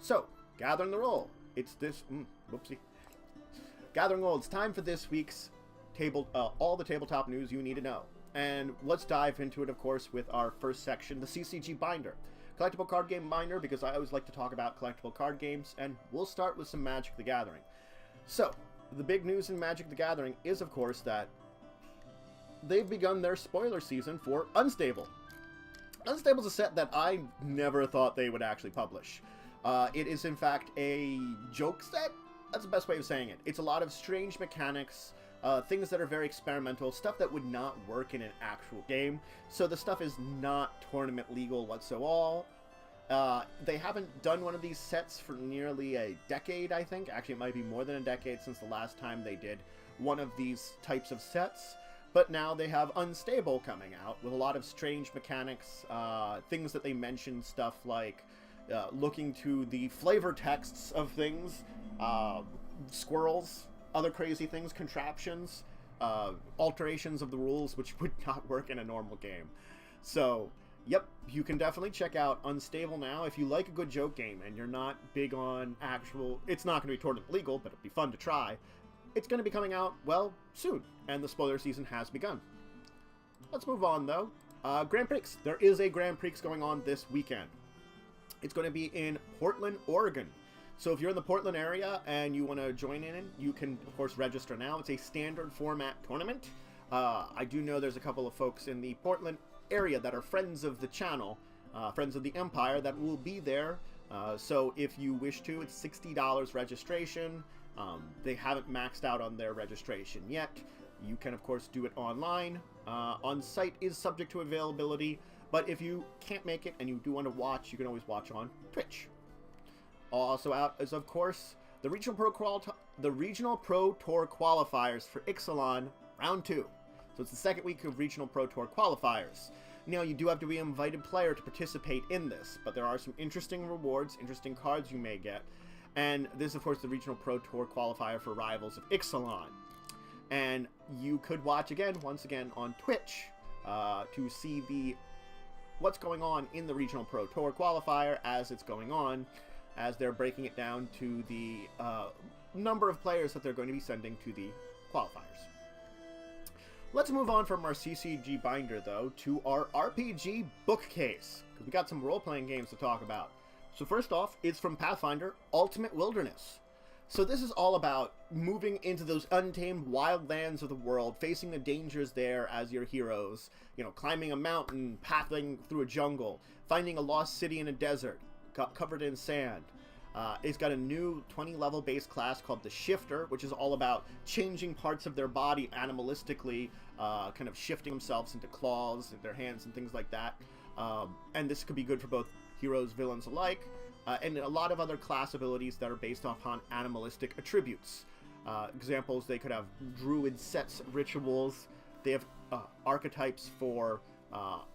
So, gathering the roll. It's this... whoopsie. Gathering roll. It's time for this week's all the tabletop news you need to know. And let's dive into it, of course, with our first section, the CCG binder. Collectible card game binder, because I always like to talk about collectible card games, and we'll start with some Magic the Gathering. So, the big news in Magic the Gathering is, of course, that they've begun their spoiler season for Unstable. Unstable is a set that I never thought they would actually publish. It is, in fact, a joke set? That's the best way of saying it. It's a lot of strange mechanics, things that are very experimental, stuff that would not work in an actual game. So the stuff is not tournament legal whatsoever. They haven't done one of these sets for nearly a decade, I think. Actually, it might be more than a decade since the last time they did one of these types of sets. But now they have Unstable coming out with a lot of strange mechanics, things that they mentioned, stuff like looking to the flavor texts of things, squirrels, other crazy things, contraptions, alterations of the rules, which would not work in a normal game. So, yep, you can definitely check out Unstable now. If you like a good joke game and you're not big on actual... It's not going to be tournament legal, but it'll be fun to try. It's going to be coming out, well, soon, and the spoiler season has begun. Let's move on, though. Grand Prix. There is a Grand Prix going on this weekend. It's going to be in Portland, Oregon. So if you're in the Portland area and you want to join in, you can, of course, register now. It's a standard format tournament. I do know there's a couple of folks in the Portland area that are friends of the channel, friends of the Empire, that will be there. So if you wish to, it's $60 registration. They haven't maxed out on their registration yet. You can, of course, do it online. On-site is subject to availability, but if you can't make it and you do want to watch, you can always watch on Twitch. Also out is, of course, the Regional Pro Tour qualifiers for Ixalan Round 2. So it's the second week of Regional Pro Tour qualifiers. Now, you do have to be an invited player to participate in this, but there are some interesting rewards, interesting cards you may get. And this is, of course, the Regional Pro Tour qualifier for Rivals of Ixalan. And you could watch once again, on Twitch to see what's going on in the Regional Pro Tour qualifier as it's going on, as they're breaking it down to the number of players that they're going to be sending to the qualifiers. Let's move on from our CCG binder, though, to our RPG bookcase, because we got some role-playing games to talk about. So first off, it's from Pathfinder, Ultimate Wilderness. So this is all about moving into those untamed wild lands of the world, facing the dangers there as your heroes, you know, climbing a mountain, pathing through a jungle, finding a lost city in a desert, covered in sand. It's got a new 20-level base class called the Shifter, which is all about changing parts of their body animalistically, kind of shifting themselves into claws in their hands and things like that. And this could be good for both heroes, villains alike, and a lot of other class abilities that are based upon animalistic attributes. Examples, they could have druid sets, rituals. They have archetypes for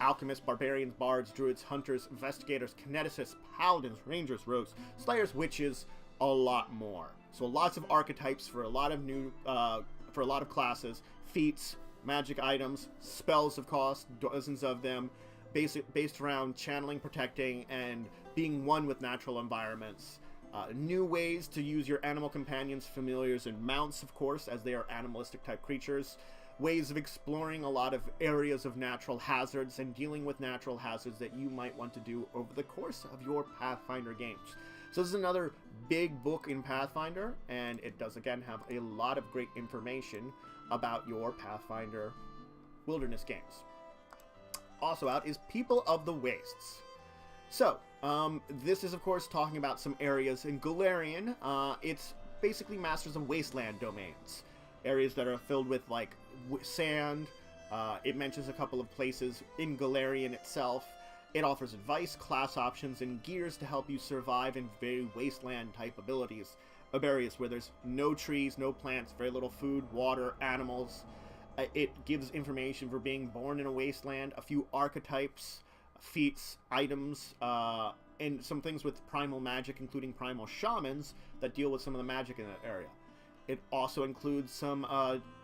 alchemists, barbarians, bards, druids, hunters, investigators, kineticists, paladins, rangers, rogues, slayers, witches, a lot more. So lots of archetypes for a lot of new, for a lot of classes, feats, magic items, spells, of course, dozens of them, based around channeling, protecting, and being one with natural environments. New ways to use your animal companions, familiars, and mounts, of course, as they are animalistic type creatures. Ways of exploring a lot of areas of natural hazards and dealing with natural hazards that you might want to do over the course of your Pathfinder games. So this is another big book in Pathfinder, and it does again have a lot of great information about your Pathfinder Wilderness games. Also out is People of the Wastes. So, this is of course talking about some areas in Golarion. It's basically Masters of Wasteland domains. Areas that are filled with, like, sand. It mentions a couple of places in Golarion itself. It offers advice, class options, and gears to help you survive in very wasteland-type abilities. Areas where there's no trees, no plants, very little food, water, animals. It gives information for being born in a wasteland, a few archetypes, feats, items, and some things with primal magic, including primal shamans, that deal with some of the magic in that area. It also includes some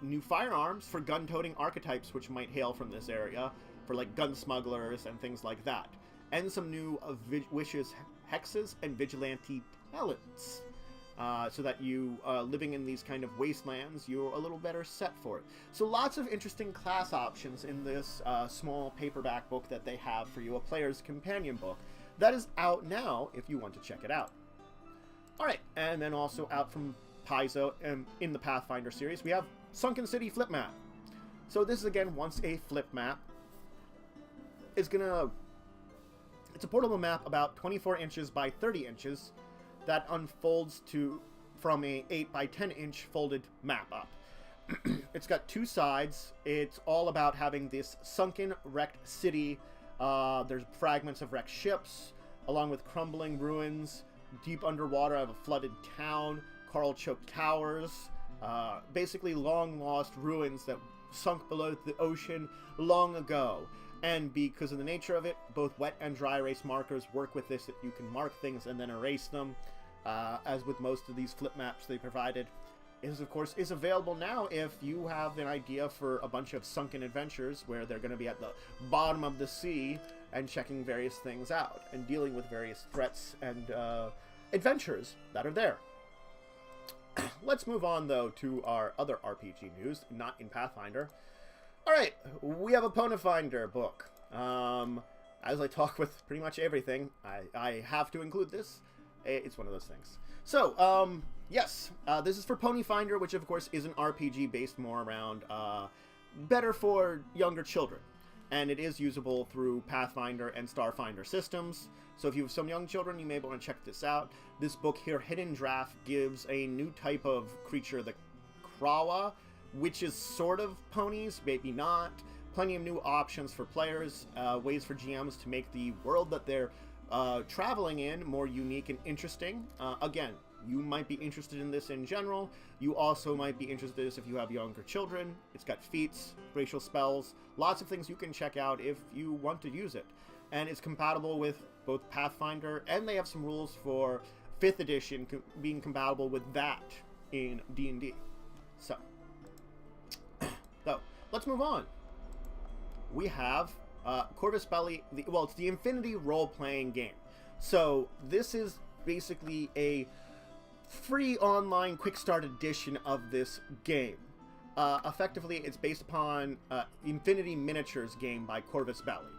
new firearms for gun-toting archetypes, which might hail from this area, for like gun smugglers and things like that. And some new wishes, hexes, and vigilante talents. So that you, living in these kind of wastelands, you're a little better set for it. So lots of interesting class options in this small paperback book that they have for you, a player's companion book. That is out now if you want to check it out. Alright, and then also out from Paizo and in the Pathfinder series, we have Sunken City Flip Map. So this is, again, once a flip map. It's a portable map about 24 inches by 30 inches that unfolds from a 8 by 10 inch folded map up. It's got two sides. It's all about having this sunken, wrecked city. There's fragments of wrecked ships, along with crumbling ruins, deep underwater of a flooded town, coral-choked towers, basically long-lost ruins that sunk below the ocean long ago. And because of the nature of it, both wet and dry erase markers work with this, that you can mark things and then erase them. As with most of these flip maps they provided. Is, of course, is available now if you have an idea for a bunch of sunken adventures where they're going to be at the bottom of the sea and checking various things out and dealing with various threats and adventures that are there. Let's move on, though, to our other RPG news, not in Pathfinder. Alright, we have a Pathfinder book. As I talk with pretty much everything, I have to include this. It's one of those things. So, yes, this is for Ponyfinder, which of course is an RPG based more around better for younger children. And it is usable through Pathfinder and Starfinder systems. So if you have some young children, you may want to check this out. This book here, Hidden Draft, gives a new type of creature, the Krawa, which is sort of ponies, maybe not. Plenty of new options for players, ways for GMs to make the world that they're traveling in more unique and interesting. Again, you might be interested in this in general. You also might be interested in this if you have younger children. It's got feats, racial spells, lots of things you can check out if you want to use it. And it's compatible with both Pathfinder, and they have some rules for 5th edition being compatible with that in D&D. So let's move on. We have Corvus Benelli, it's the Infinity role-playing game. So this is basically a free online quick start edition of this game. Effectively, it's based upon Infinity Miniatures game by Corvus Benelli.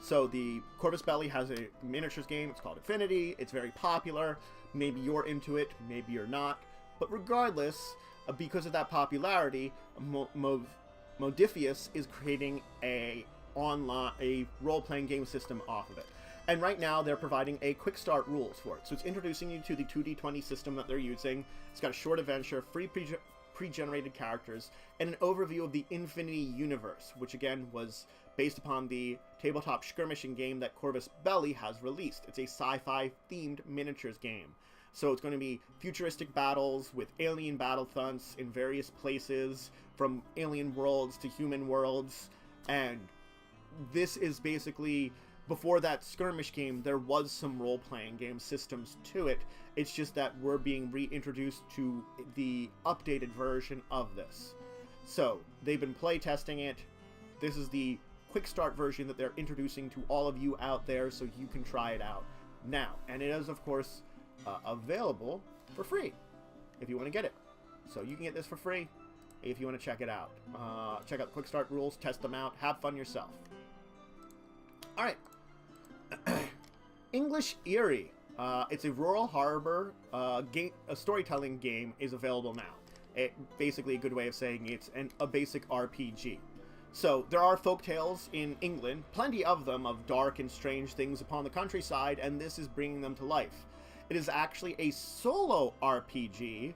So the Corvus Benelli has a miniatures game. It's called Infinity. It's very popular. Maybe you're into it. Maybe you're not. But regardless, because of that popularity, Modifius is creating a role-playing game system off of it. And right now, they're providing a quick start rules for it. So it's introducing you to the 2D20 system that they're using. It's got a short adventure, free pre-generated characters, and an overview of the Infinity Universe, which again was based upon the tabletop skirmishing game that Corvus Benelli has released. It's a sci-fi themed miniatures game. So it's going to be futuristic battles with alien battle fronts in various places, from alien worlds to human worlds, and this is basically, before that skirmish game, there was some role-playing game systems to it. It's just that we're being reintroduced to the updated version of this. So, they've been playtesting it. This is the quick start version that they're introducing to all of you out there, so you can try it out now. And it is, of course, available for free, if you want to get it. So you can get this for free if you want to check it out. Check out the quick start rules, test them out, have fun yourself. Alright. English Eerie. It's a rural harbor game. A storytelling game is available now. Basically a good way of saying it's a basic RPG. So there are folktales in England, plenty of them, of dark and strange things upon the countryside, and this is bringing them to life. It is actually a solo RPG.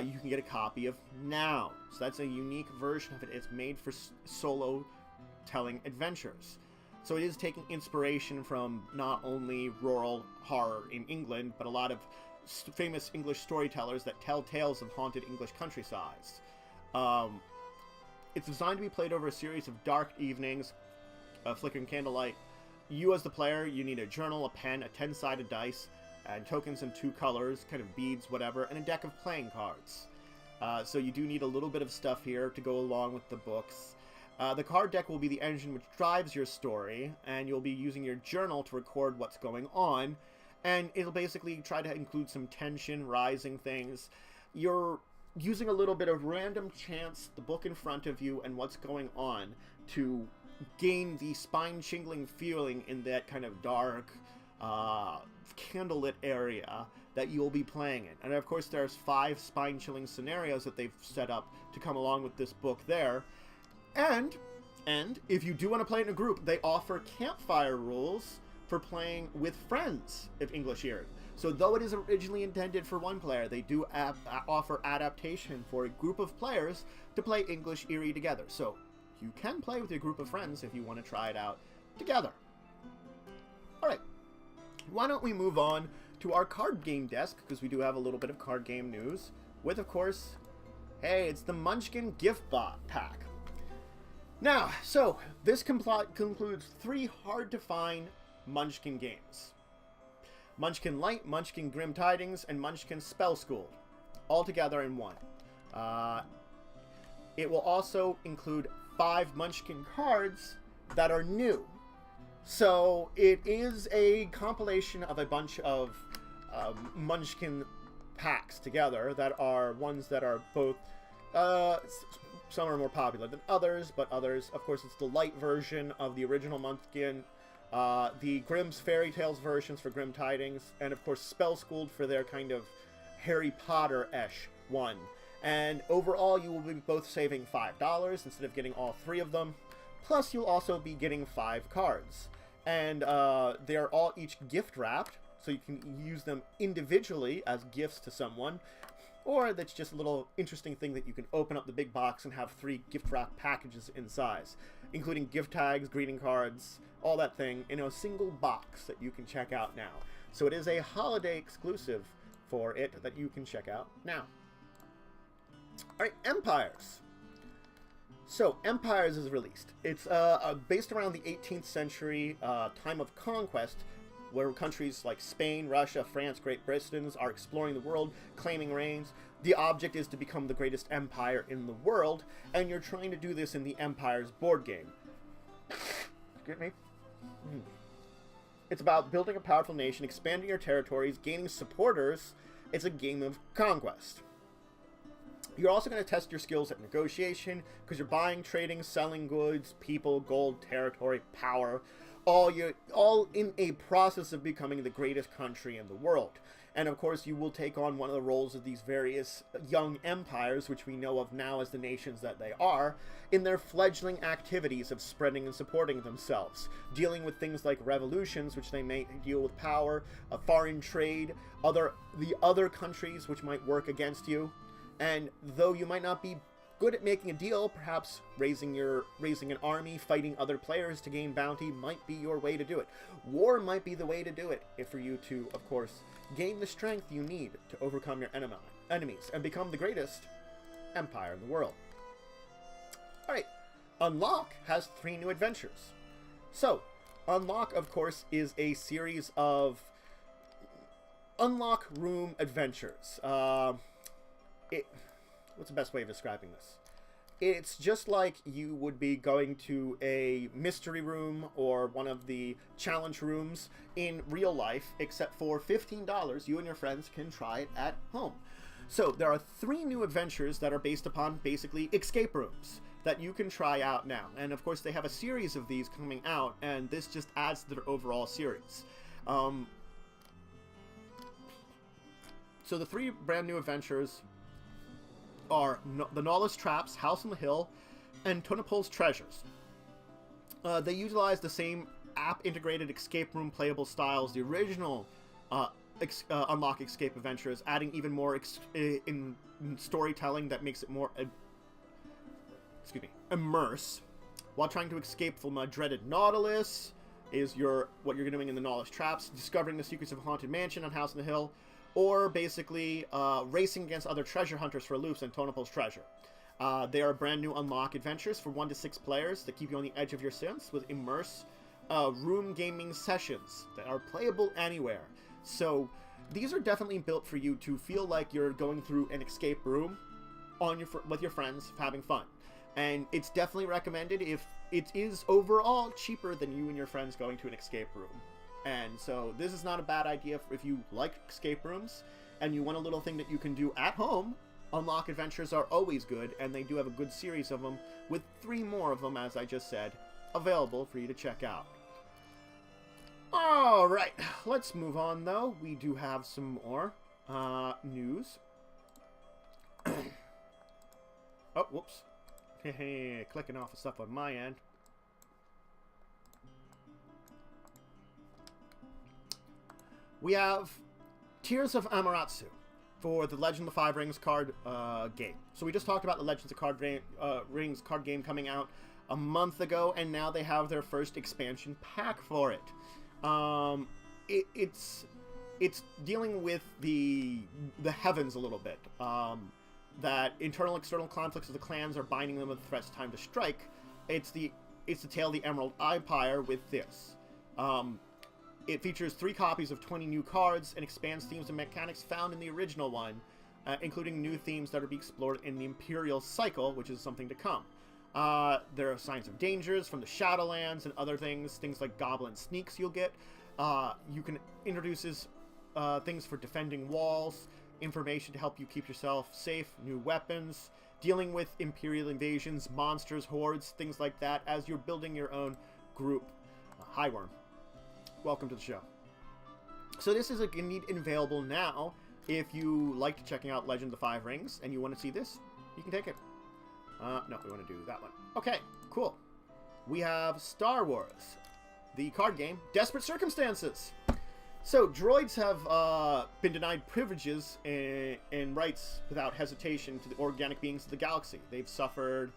You can get a copy of now. So that's a unique version of it. It's made for solo telling adventures. So it is taking inspiration from not only rural horror in England, but a lot of famous English storytellers that tell tales of haunted English countrysides. It's designed to be played over a series of dark evenings, flickering candlelight. You as the player, you need a journal, a pen, a 10-sided dice, and tokens in 2 colors, kind of beads, whatever, and a deck of playing cards. So you do need a little bit of stuff here to go along with the books. The card deck will be the engine which drives your story, and you'll be using your journal to record what's going on. and it'll basically try to include some tension, rising things. You're using a little bit of random chance, the book in front of you, and what's going on to gain the spine-chingling feeling in that kind of dark, candlelit area that you'll be playing in. And of course, there's 5 spine-chilling scenarios that they've set up to come along with this book there. And if you do want to play it in a group, they offer campfire rules for playing with friends of English Eerie. So though it is originally intended for one player, they do offer adaptation for a group of players to play English Eerie together. So you can play with your group of friends if you want to try it out together. Alright, why don't we move on to our card game desk, because we do have a little bit of card game news, with, of course, hey, it's the Munchkin Gift Pack. Now, so, this concludes 3 hard-to-find Munchkin games. Munchkin Light, Munchkin Grim Tidings, and Munchkin Spell Schooled, all together in one. It will also include 5 Munchkin cards that are new. So, it is a compilation of a bunch of Munchkin packs together that are ones that are both, some are more popular than others, but others, of course, it's the light version of the original Munchkin, the Grimm's Fairy Tales versions for Grim Tidings, and of course Spell Schooled for their kind of Harry Potter-esque one. And overall, you will be both saving $5 instead of getting all 3 of them, plus you'll also be getting 5 cards. And they are all each gift wrapped, so you can use them individually as gifts to someone, or that's just a little interesting thing that you can open up the big box and have 3 gift wrap packages in size, including gift tags, greeting cards, all that thing in a single box that you can check out now. So it is a holiday exclusive for it that you can check out now. Alright, Empires. So, Empires is released. It's based around the 18th century time of conquest, where countries like Spain, Russia, France, Great Britain are exploring the world, claiming reigns. The object is to become the greatest empire in the world, and you're trying to do this in the Empires board game. Get me? It's about building a powerful nation, expanding your territories, gaining supporters. It's a game of conquest. You're also going to test your skills at negotiation, because you're buying, trading, selling goods, people, gold, territory, power, all in a process of becoming the greatest country in the world. And of course, you will take on one of the roles of these various young empires, which we know of now as the nations that they are, in their fledgling activities of spreading and supporting themselves, dealing with things like revolutions, which they may deal with power, foreign trade, the other countries which might work against you. And though you might not be good at making a deal, perhaps raising an army, fighting other players to gain bounty might be your way to do it. War might be the way to do it, if for you to, of course, gain the strength you need to overcome your enemies and become the greatest empire in the world. Alright, Unlock has 3 new adventures. So, Unlock, of course, is a series of Unlock Room adventures. What's the best way of describing this? It's just like you would be going to a mystery room or one of the challenge rooms in real life, except for $15, you and your friends can try it at home. So there are 3 new adventures that are based upon basically escape rooms that you can try out now. And of course they have a series of these coming out, and this just adds to their overall series. So the 3 brand new adventures are the Gnawless Traps, House on the Hill, and Tonopol's Treasures. They utilize the same app-integrated escape room playable style as the original Unlock Escape Adventures, adding even more in storytelling that makes it more immerse, while trying to escape from a dreaded Nautilus is what you're doing in the Gnawless Traps, discovering the secrets of a haunted mansion on House on the Hill, or basically racing against other treasure hunters for loops and Tonopol's Treasure. They are brand new Unlock adventures for 1 to 6 players that keep you on the edge of your sense with immerse room gaming sessions that are playable anywhere. So these are definitely built for you to feel like you're going through an escape room with your friends having fun. And it's definitely recommended if it is overall cheaper than you and your friends going to an escape room. And so this is not a bad idea if you like escape rooms and you want a little thing that you can do at home. Unlock adventures are always good, and they do have a good series of them, with 3 more of them, as I just said, available for you to check out. Alright, let's move on, though. We do have some more news. Oh, whoops. Clicking off of stuff on my end. We have Tears of Amaterasu for the Legend of the Five Rings card game. So we just talked about the Legends of Rings card game coming out a month ago, and now they have their first expansion pack for it. It's dealing with the heavens a little bit. That internal external conflicts of the clans are binding them with threats time to strike. It's the tale of the Emerald Empire with this. It features 3 copies of 20 new cards and expands themes and mechanics found in the original one, including new themes that are being explored in the Imperial Cycle, which is something to come. There are signs of dangers from the Shadowlands and other things like goblin sneaks you'll get. You can introduces things for defending walls, information to help you keep yourself safe, new weapons, dealing with Imperial invasions, monsters, hordes, things like that as you're building your own group. Hi, Worm. Welcome to the show. So this is indeed available now. If you liked checking out Legend of the Five Rings and you want to see this, you can take it. No, we want to do that one. Okay, cool. We have Star Wars, the card game, Desperate Circumstances. So droids have been denied privileges and rights without hesitation to the organic beings of the galaxy. They've suffered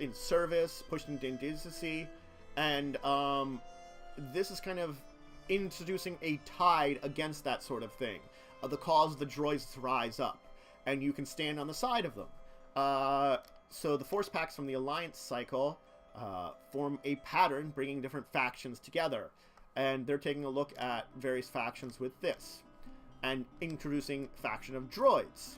in service, pushed into indecency, and this is kind of introducing a tide against that sort of thing. The cause of the droids to rise up, and you can stand on the side of them. So the force packs from the Alliance cycle form a pattern, bringing different factions together. And they're taking a look at various factions with this, and introducing faction of droids.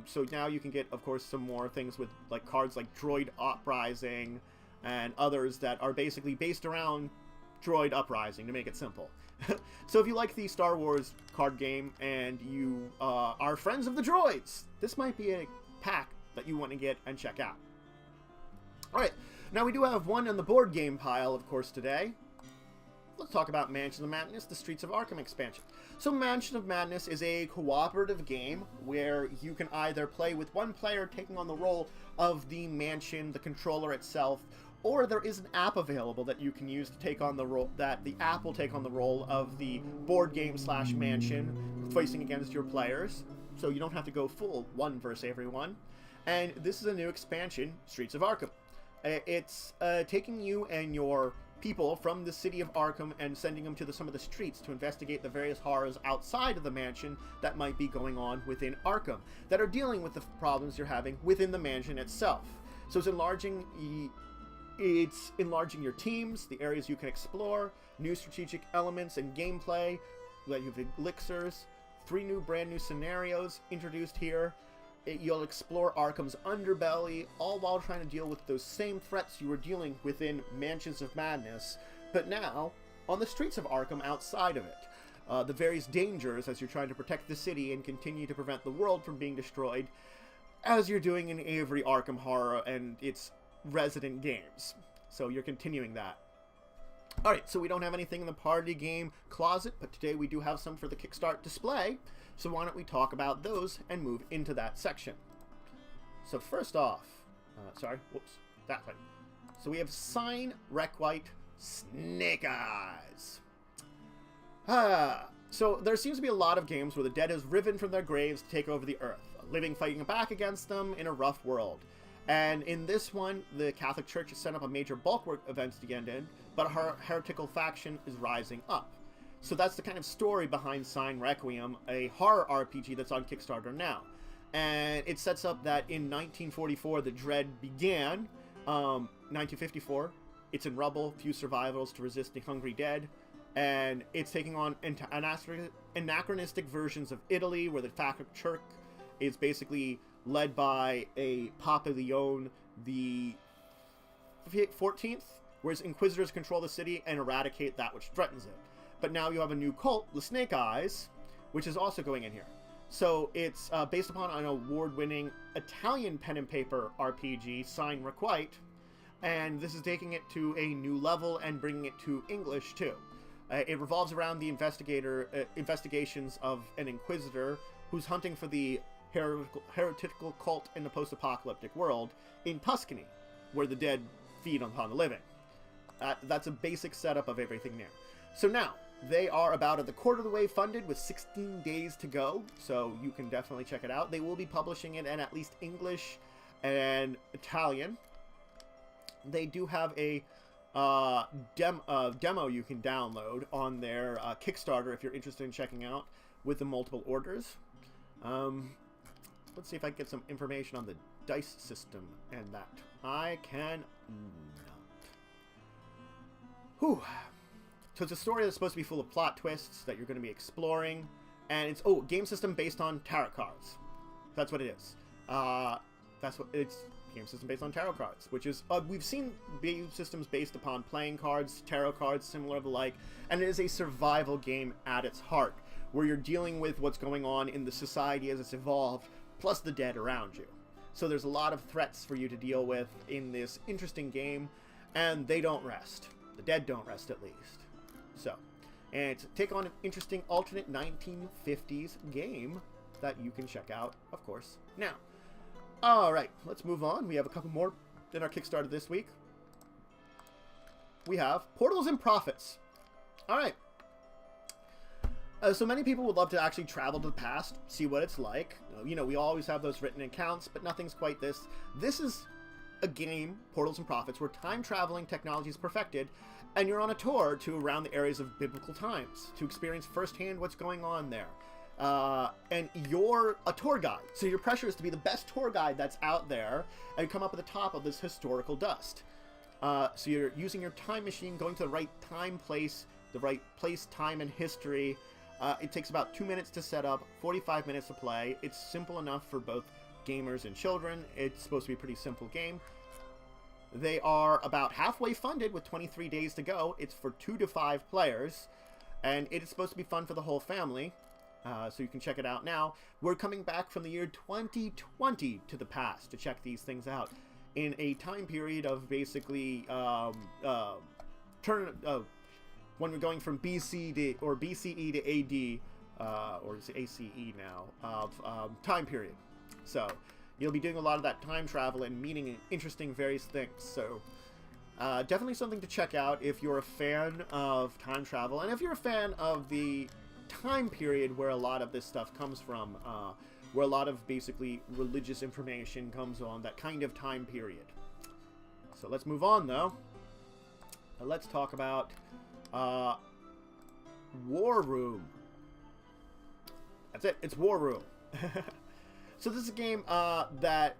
So now you can get, of course, some more things with like cards like Droid Uprising and others that are basically based around Droid Uprising, to make it simple. So if you like the Star Wars card game and you are friends of the droids, this might be a pack that you want to get and check out. Alright, now we do have one on the board game pile, of course, today. Let's talk about Mansion of Madness, the Streets of Arkham expansion. So Mansion of Madness is a cooperative game where you can either play with one player taking on the role of the mansion, the controller itself, or there is an app available that you can use to take on the role, that the app will take on the role of the board game / mansion, facing against your players. So you don't have to go full one versus everyone. And this is a new expansion, Streets of Arkham. It's taking you and your people from the city of Arkham and sending them to some of the streets to investigate the various horrors outside of the mansion that might be going on within Arkham, that are dealing with the problems you're having within the mansion itself. So it's enlarging your teams, the areas you can explore, new strategic elements and gameplay, like you have elixirs, 3 brand new scenarios introduced here. You'll explore Arkham's underbelly, all while trying to deal with those same threats you were dealing within Mansions of Madness, but now on the streets of Arkham outside of it. The various dangers as you're trying to protect the city and continue to prevent the world from being destroyed, as you're doing in every Arkham horror and its resident games. So you're continuing that. Alright, so we don't have anything in the party game closet, but today we do have some for the Kickstart display. So why don't we talk about those and move into that section. So first off, that way. So we have Sine Requiem Snake Eyes. So there seems to be a lot of games where the dead is riven from their graves to take over the earth, living fighting back against them in a rough world. And in this one, the Catholic Church has set up a major bulwark event to get in, but her heretical faction is rising up. So that's the kind of story behind Sine Requiem, a horror RPG that's on Kickstarter now. And it sets up that in 1944, the Dread began. 1954, it's in rubble, few survivals to resist the hungry dead. And it's taking on anachronistic versions of Italy, where the Catholic Church is basically led by a Papa Leone the 14th, whereas Inquisitors control the city and eradicate that which threatens it. but now you have a new cult, the Snake Eyes, which is also going in here. So it's based upon an award-winning Italian pen and paper RPG, Sine Requiem, and this is taking it to a new level and bringing it to English too. It revolves around the investigations of an inquisitor who's hunting for the heretical cult in the post-apocalyptic world in Tuscany, where the dead feed upon the living. That's a basic setup of everything there. So now, they are about at the quarter of the way funded with 16 days to go, so you can definitely check it out. They will be publishing it in at least English and Italian. They do have a demo you can download on their Kickstarter if you're interested in checking out with the multiple orders. Let's see if I can get some information on the dice system and that. I can not. Whew. So it's a story that's supposed to be full of plot twists that you're going to be exploring. And it's, game system based on tarot cards. That's what it is. That's what it's, game system based on tarot cards. Which is, we've seen game systems based upon playing cards, tarot cards, similar to like. And it is a survival game at its heart. Where you're dealing with what's going on in the society as it's evolved, plus the dead around you. So there's a lot of threats for you to deal with in this interesting game. And they don't rest. The dead don't rest, at least. So, and to take on an interesting alternate 1950s game that you can check out, of course, now. Alright, let's move on. We have a couple more in our Kickstarter this week. We have Portals and Profits. Alright. So many people would love to actually travel to the past, see what it's like. You know, we always have those written accounts, but nothing's quite this. This is a game, Portals and Profits, where time-traveling technology is perfected, and you're on a tour to around the areas of biblical times to experience firsthand what's going on there. And you're a tour guide, so your pressure is to be the best tour guide that's out there and come up at the top of this historical dust. So you're using your time machine, going to the right time, place, time, and history. It takes about 2 minutes to set up, 45 minutes to play. It's simple enough for both gamers and children. It's supposed to be a pretty simple game. They are about halfway funded with 23 days to go. It's for 2 to 5 players, and it is supposed to be fun for the whole family. So you can check it out now. We're coming back from the year 2020 to the past to check these things out in a time period of basically when we're going from BC to, or BCE to AD, or is it ACE now, of time period. So you'll be doing a lot of that time travel and meeting interesting various things. So definitely something to check out if you're a fan of time travel, and if you're a fan of the time period where a lot of this stuff comes from, where a lot of basically religious information comes on, that kind of time period. So let's move on, though. Let's talk about War Room. That's it. It's War Room. So this is a game that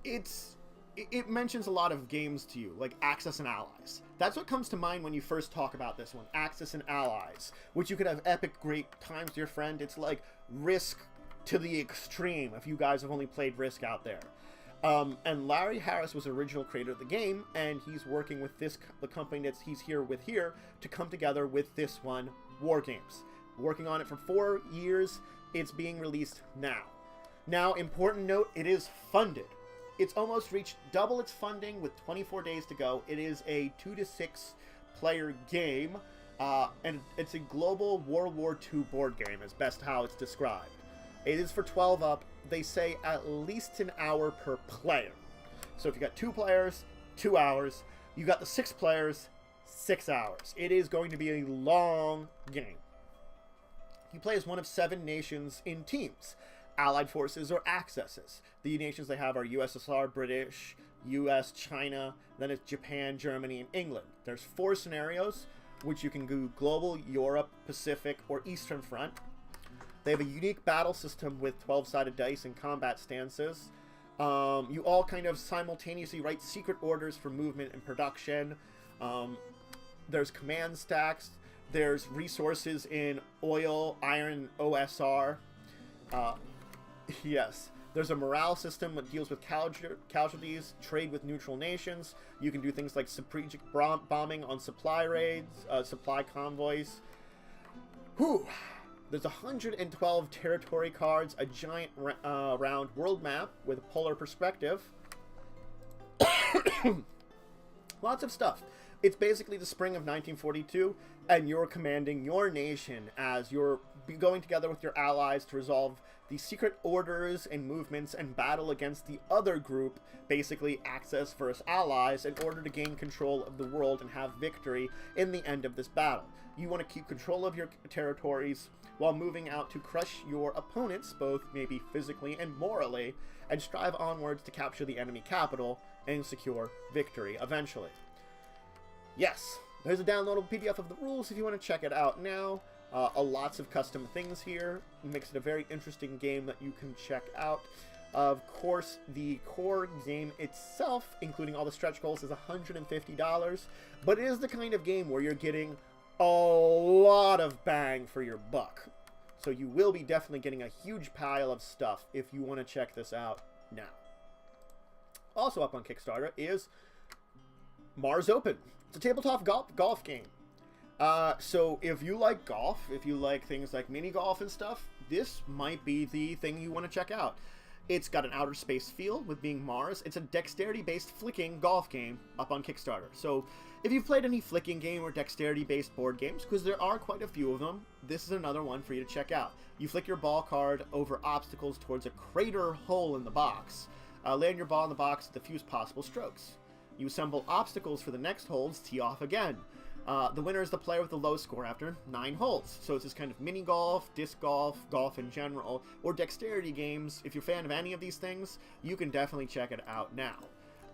it mentions a lot of games to you, like Axis and Allies. That's what comes to mind when you first talk about this one, Axis and Allies, which you could have epic great times with your friend. It's like Risk to the extreme, if you guys have only played Risk out there. And Larry Harris was the original creator of the game, and he's working with the company that he's here with to come together with this one, War Games. Working on it for 4 years. It's being released now. Now, important note, it is funded. It's almost reached double its funding with 24 days to go. It is a 2 to 6 player game, and it's a global World War II board game, is best how it's described. It is for 12 up. They say at least an hour per player. So if you got 2 players, 2 hours. You got the 6 players, 6 hours. It is going to be a long game. You play as one of 7 nations in teams. Allied forces or Axis. The nations they have are USSR, British, US, China, then it's Japan, Germany, and England. There's 4 scenarios, which you can do global, Europe, Pacific, or Eastern Front. They have a unique battle system with 12-sided dice and combat stances. You all kind of simultaneously write secret orders for movement and production. There's command stacks. There's resources in oil, iron, OSR. Yes. There's a morale system that deals with casualties, trade with neutral nations. You can do things like strategic bombing on supply raids, supply convoys. Whew. There's 112 territory cards, a giant round world map with a polar perspective. Lots of stuff. It's basically the spring of 1942, and you're commanding your nation as you're going together with your allies to resolve the secret orders and movements and battle against the other group, basically Axis versus allies, in order to gain control of the world and have victory in the end of this battle. You want to keep control of your territories while moving out to crush your opponents, both maybe physically and morally, and strive onwards to capture the enemy capital and secure victory eventually. Yes, there's a downloadable PDF of the rules if you want to check it out now. Lots of custom things here. It makes it a very interesting game that you can check out. Of course, the core game itself, including all the stretch goals, is $150, but it is the kind of game where you're getting a lot of bang for your buck. So you will be definitely getting a huge pile of stuff if you want to check this out now. Also up on Kickstarter is Mars Open. It's a tabletop golf game. So if you like golf, if you like things like mini golf and stuff, this might be the thing you want to check out. It's got an outer space feel with being Mars. It's a dexterity-based flicking golf game up on Kickstarter. So if you've played any flicking game or dexterity-based board games, because there are quite a few of them, this is another one for you to check out. You flick your ball card over obstacles towards a crater hole in the box. Land your ball in the box at the fewest possible strokes. You assemble obstacles for the next holes, tee off again. The winner is the player with the lowest score after 9 holes. So it's this kind of mini golf, disc golf, golf in general, or dexterity games. If you're a fan of any of these things, you can definitely check it out now.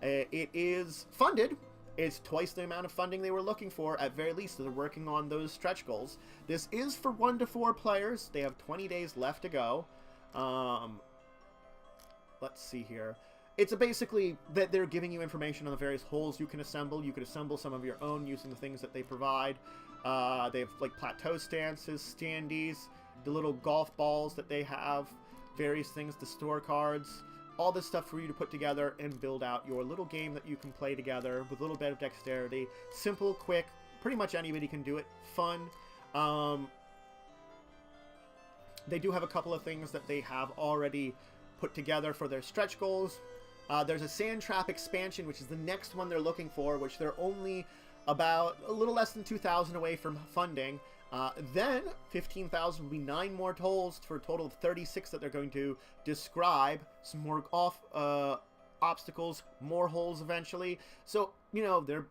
It is funded. It's twice the amount of funding they were looking for, at very least. They're working on those stretch goals. This is for 1 to 4 players. They have 20 days left to go. Let's see here. It's basically that they're giving you information on the various holes you can assemble. You could assemble some of your own using the things that they provide. They have like plateau stances, standees, the little golf balls that they have, various things to store cards, all this stuff for you to put together and build out your little game that you can play together with a little bit of dexterity. Simple, quick, pretty much anybody can do it. Fun. They do have a couple of things that they have already put together for their stretch goals. There's a Sand Trap expansion, which is the next one they're looking for, which they're only about a little less than 2,000 away from funding. Then 15,000 will be 9 more holes for a total of 36 that they're going to describe. Some more obstacles, more holes eventually. So, you know, they're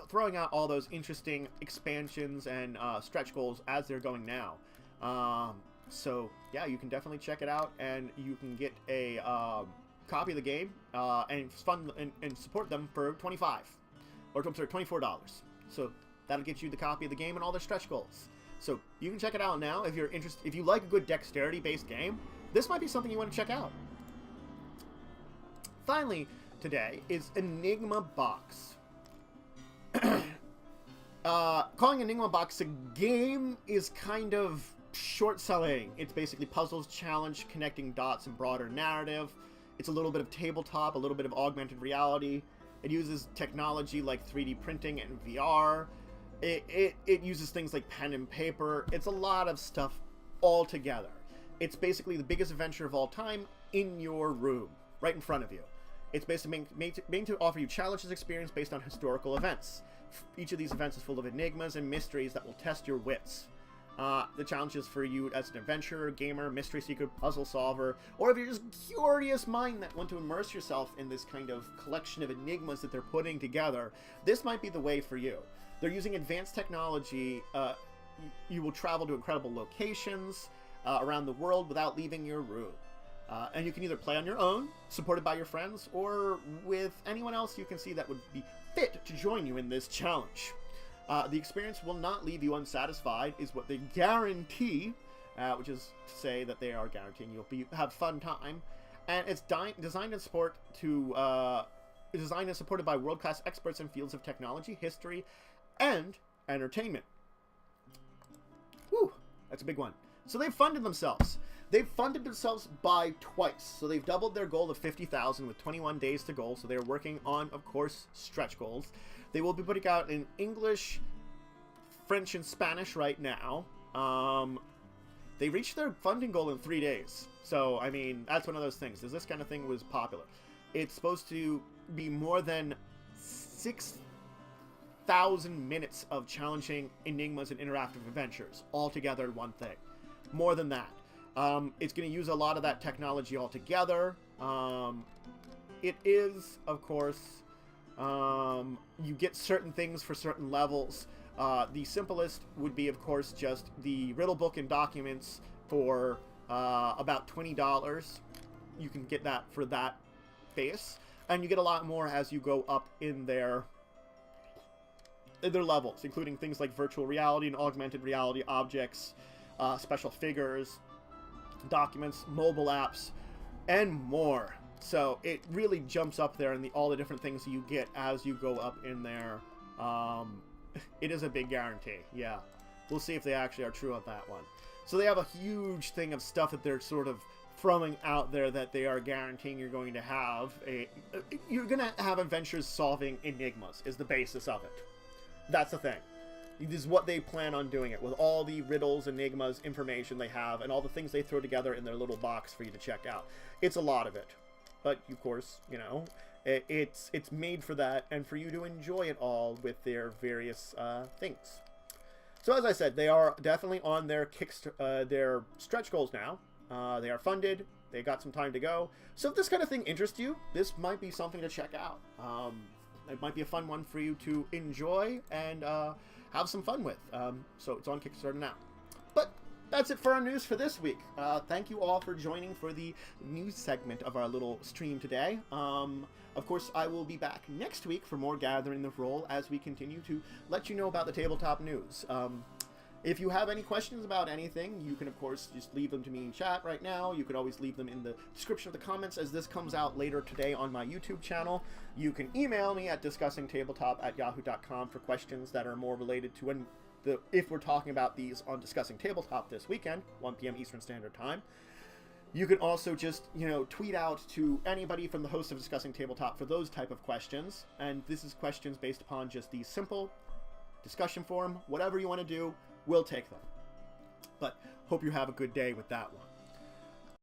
throwing out all those interesting expansions and stretch goals as they're going now. So, yeah, you can definitely check it out, and you can get a copy of the game and fund and support them for $24. So that'll get you the copy of the game and all their stretch goals. So you can check it out now if you're interested. If you like a good dexterity-based game, this might be something you want to check out. Finally, today is Enigma Box. Calling Enigma Box a game is kind of short-selling. It's basically puzzles, challenge, connecting dots, and broader narrative. It's a little bit of tabletop, a little bit of augmented reality. It uses technology like 3D printing and VR. It uses things like pen and paper. It's a lot of stuff all together. It's basically the biggest adventure of all time in your room, right in front of you. It's basically made to offer you challenges experience based on historical events. Each of these events is full of enigmas and mysteries that will test your wits. The challenges for you as an adventurer, gamer, mystery seeker, puzzle solver, or if you're just curious mind that want to immerse yourself in this kind of collection of enigmas that they're putting together, this might be the way for you. They're using advanced technology. You will travel to incredible locations around the world without leaving your room. And you can either play on your own, supported by your friends, or with anyone else you can see that would be fit to join you in this challenge. The experience will not leave you unsatisfied, is what they guarantee, which is to say that they are guaranteeing you'll have fun time. And it's designed and supported by world-class experts in fields of technology, history, and entertainment. Whew, that's a big one. So they've funded themselves. They've funded themselves by twice. So they've doubled their goal of 50,000 with 21 days to go. So they're working on, of course, stretch goals. They will be putting out in English, French, and Spanish right now. They reached their funding goal in 3 days. So, I mean, that's one of those things. This kind of thing was popular. It's supposed to be more than 6,000 minutes of challenging enigmas and interactive adventures all together in one thing. More than that. It's going to use a lot of that technology all together. It is, of course, you get certain things for certain levels. The simplest would be, of course, just the riddle book and documents for about $20. You can get that for that base, and you get a lot more as you go up in their levels, including things like virtual reality and augmented reality objects, special figures, documents, mobile apps, and more. So it really jumps up there in all the different things you get as you go up in there. It is a big guarantee, yeah. We'll see if they actually are true on that one. So they have a huge thing of stuff that they're sort of throwing out there that they are guaranteeing you're going to have. You're going to have adventures solving enigmas, is the basis of it. That's the thing. This is what they plan on doing it, with all the riddles, enigmas, information they have, and all the things they throw together in their little box for you to check out. It's a lot of it. But, of course, you know, it's made for that, and for you to enjoy it all with their various things. So, as I said, they are definitely on their their stretch goals now. They are funded. They got some time to go. So if this kind of thing interests you, this might be something to check out. It might be a fun one for you to enjoy and have some fun with. So it's on Kickstarter now. But that's it for our news for this week. Thank you all for joining for the news segment of our little stream today. Of course, I will be back next week for more Gathering the Roll as we continue to let you know about the tabletop news. If you have any questions about anything, you can, of course, just leave them to me in chat right now. You could always leave them in the description of the comments as this comes out later today on my YouTube channel. You can email me at discussingtabletop@yahoo.com for questions that are more related to if we're talking about these on Discussing Tabletop this weekend, 1 p.m. Eastern Standard Time. You can also just, tweet out to anybody from the host of Discussing Tabletop for those type of questions. And this is questions based upon just the simple discussion forum. Whatever you want to do, we'll take them. But hope you have a good day with that one.